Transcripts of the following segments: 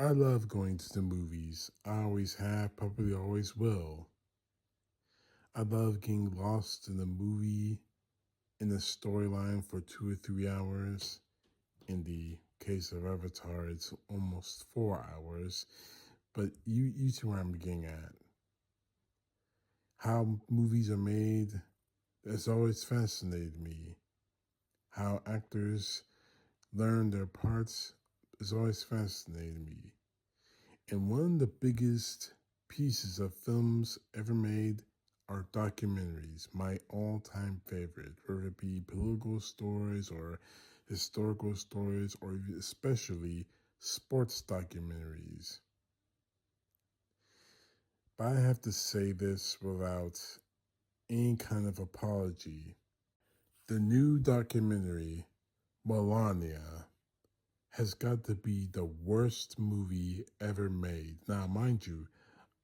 I love going to the movies. I always have, probably always will. I love getting lost in the movie, in the storyline for 2 or 3 hours. In the case of Avatar, it's almost 4 hours. But you see where I'm getting at. How movies are made, that's always fascinated me. How actors learn their parts has always fascinated me. And one of the biggest pieces of films ever made are documentaries, my all time favorite, whether it be political stories or historical stories or especially sports documentaries. But I have to say this without any kind of apology. The new documentary, Melania, has got to be the worst movie ever made. Now, mind you,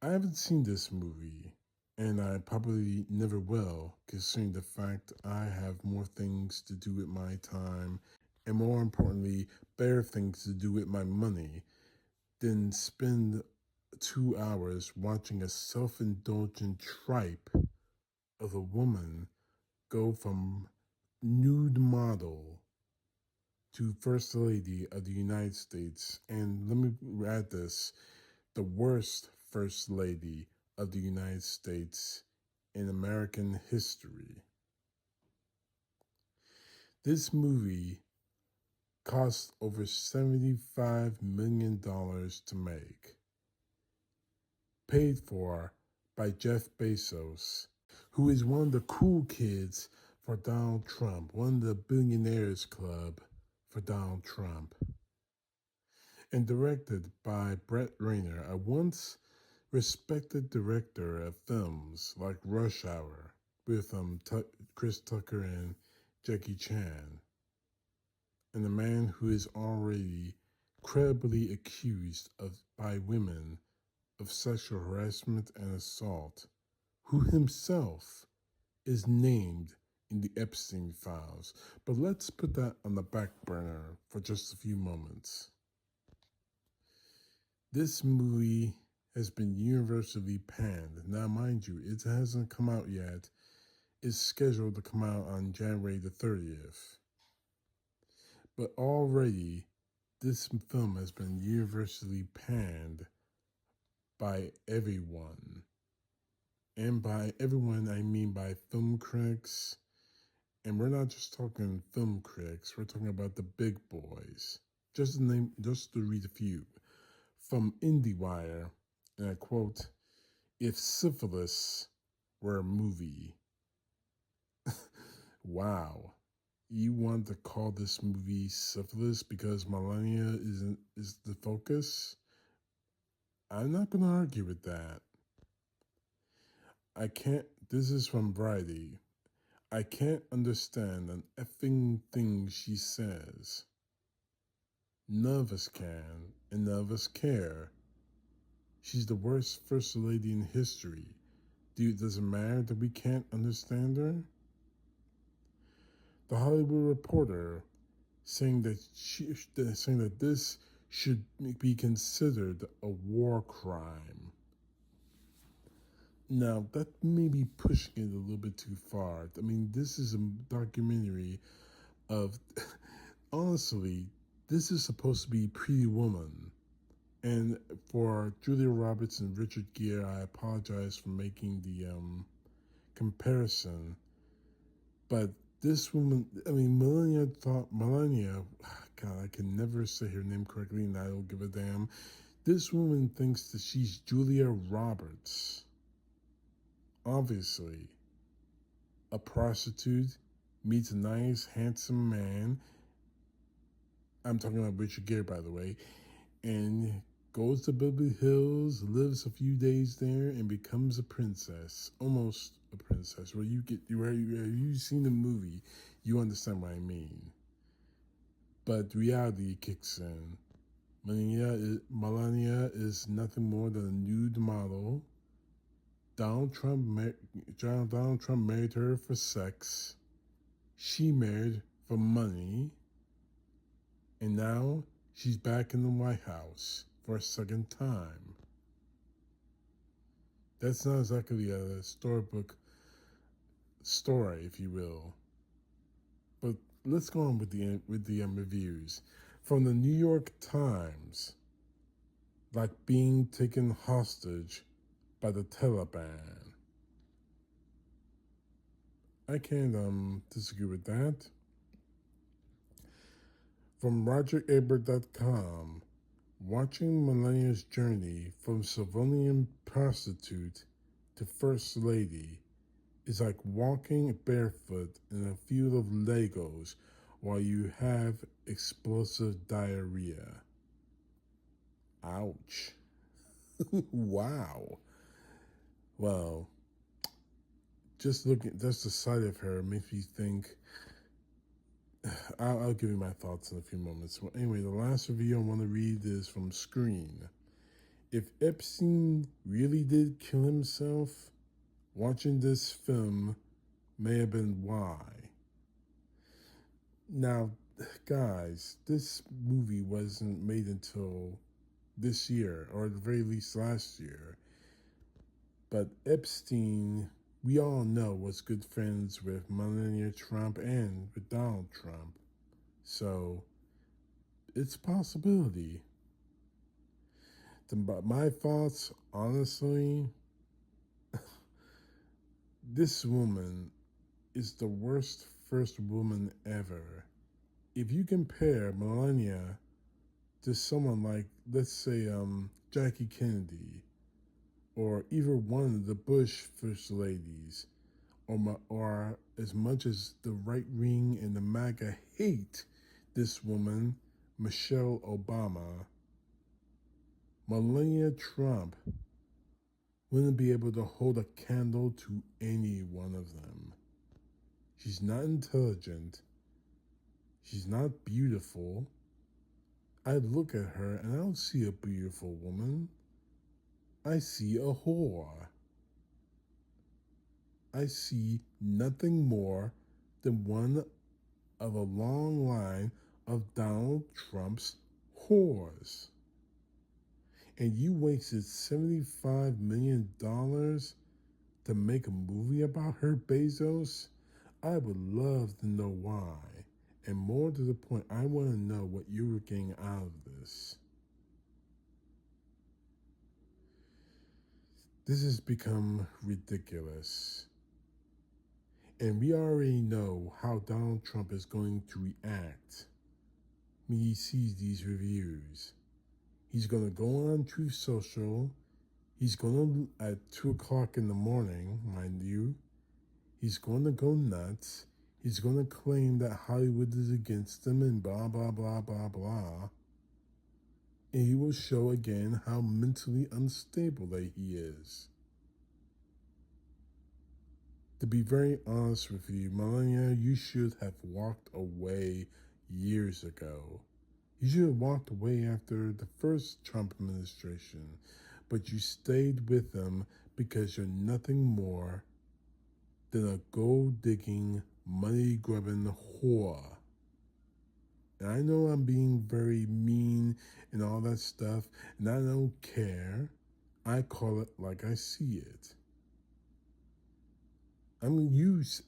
I haven't seen this movie, and I probably never will, considering the fact I have more things to do with my time, and more importantly, better things to do with my money than spend 2 hours watching a self indulgent tripe of a woman go from nude model to First Lady of the United States. And let me add this, the worst First Lady of the United States in American history. This movie cost over $75 million to make, paid for by Jeff Bezos, who is one of the cool kids for Donald Trump, one of the billionaires club for Donald Trump, and directed by Brett Rayner, a once respected director of films like Rush Hour with Chris Tucker and Jackie Chan, and a man who is already credibly accused of by women of sexual harassment and assault, who himself is named in the Epstein files. But let's put that on the back burner for just a few moments. This movie has been universally panned. Now, mind you, it hasn't come out yet. It's scheduled to come out on January the 30th. But already, this film has been universally panned by everyone. And by everyone, I mean by film critics. And we're not just talking film critics, we're talking about the big boys. Just to read a few. From IndieWire, and I quote, "If syphilis were a movie," wow. You want to call this movie syphilis because Melania is the focus? I'm not going to argue with that. I can't. This is from Variety. I can't understand an effing thing she says. None of us can, and none of us care. She's the worst first lady in history. Does it matter that we can't understand her? The Hollywood Reporter saying that this should be considered a war crime. Now, that may be pushing it a little bit too far. I mean, this is a documentary of, honestly, this is supposed to be Pretty Woman. And for Julia Roberts and Richard Gere, I apologize for making the comparison. But this woman, I mean, Melania, God, I can never say her name correctly and I don't give a damn. This woman thinks that she's Julia Roberts. Obviously, a prostitute meets a nice, handsome man. I'm talking about Richard Gere, by the way, and goes to Beverly Hills, lives a few days there, and becomes a princess, almost a princess. Where you've seen the movie, you understand what I mean. But reality kicks in. Melania is nothing more than a nude model. Donald Trump married her for sex. She married for money. And now she's back in the White House for a second time. That's not exactly a storybook story, if you will. But let's go on with the reviews from the New York Times. Like being taken hostage by the Taliban. I can't disagree with that. From RogerEbert.com, watching Melinia's journey from civilian prostitute to First Lady is like walking barefoot in a field of Legos while you have explosive diarrhea. Ouch. Wow. Well, just the sight of her makes me think. I'll give you my thoughts in a few moments. Well, anyway, the last review I want to read is from Screen. If Epstein really did kill himself, watching this film may have been why. Now, guys, this movie wasn't made until this year, or at the very least last year. But Epstein, we all know, was good friends with Melania Trump and with Donald Trump. So it's a possibility. But my thoughts, honestly, this woman is the worst first woman ever. If you compare Melania to someone like, let's say, Jackie Kennedy, or either one of the Bush first ladies, or as much as the right wing and the MAGA hate this woman, Michelle Obama, Melania Trump wouldn't be able to hold a candle to any one of them. She's not intelligent. She's not beautiful. I look at her and I don't see a beautiful woman. I see a whore. I see nothing more than one of a long line of Donald Trump's whores. And you wasted $75 million to make a movie about her, Bezos? I would love to know why. And more to the point, I want to know what you were getting out of this. This has become ridiculous. And we already know how Donald Trump is going to react when he sees these reviews. He's going to go on Truth Social. He's going to, at 2 o'clock in the morning, mind you, he's going to go nuts. He's going to claim that Hollywood is against him and blah, blah, blah, blah, blah. And he will show again how mentally unstable that he is. To be very honest with you, Melania, you should have walked away years ago. You should have walked away after the first Trump administration, but you stayed with them because you're nothing more than a gold-digging, money-grubbing whore. And I know I'm being very mean and all that stuff, and I don't care. I call it like I see it. I mean,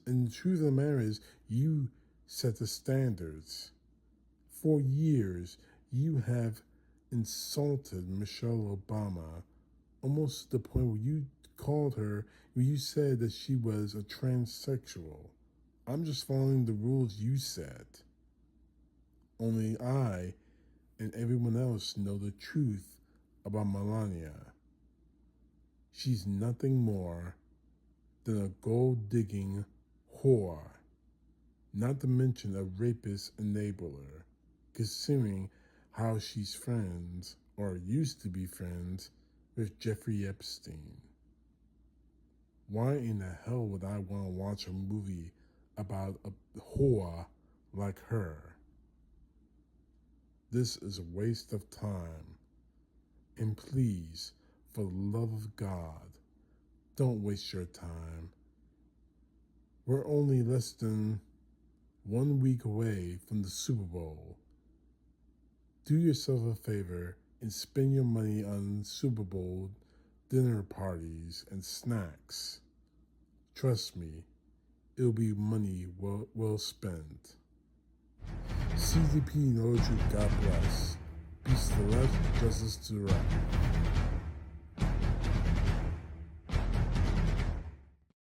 and the truth of the matter is, you set the standards. For years, you have insulted Michelle Obama almost to the point where you where you said that she was a transsexual. I'm just following the rules you set. Only I and everyone else know the truth about Melania. She's nothing more than a gold-digging whore, not to mention a rapist enabler, considering how she's friends, or used to be friends, with Jeffrey Epstein. Why in the hell would I want to watch a movie about a whore like her? This is a waste of time. And please, for the love of God, don't waste your time. We're only less than 1 week away from the Super Bowl. Do yourself a favor and spend your money on Super Bowl dinner parties and snacks. Trust me, it'll be money well spent. CTP knows you. God bless. Peace to the left, justice to the right.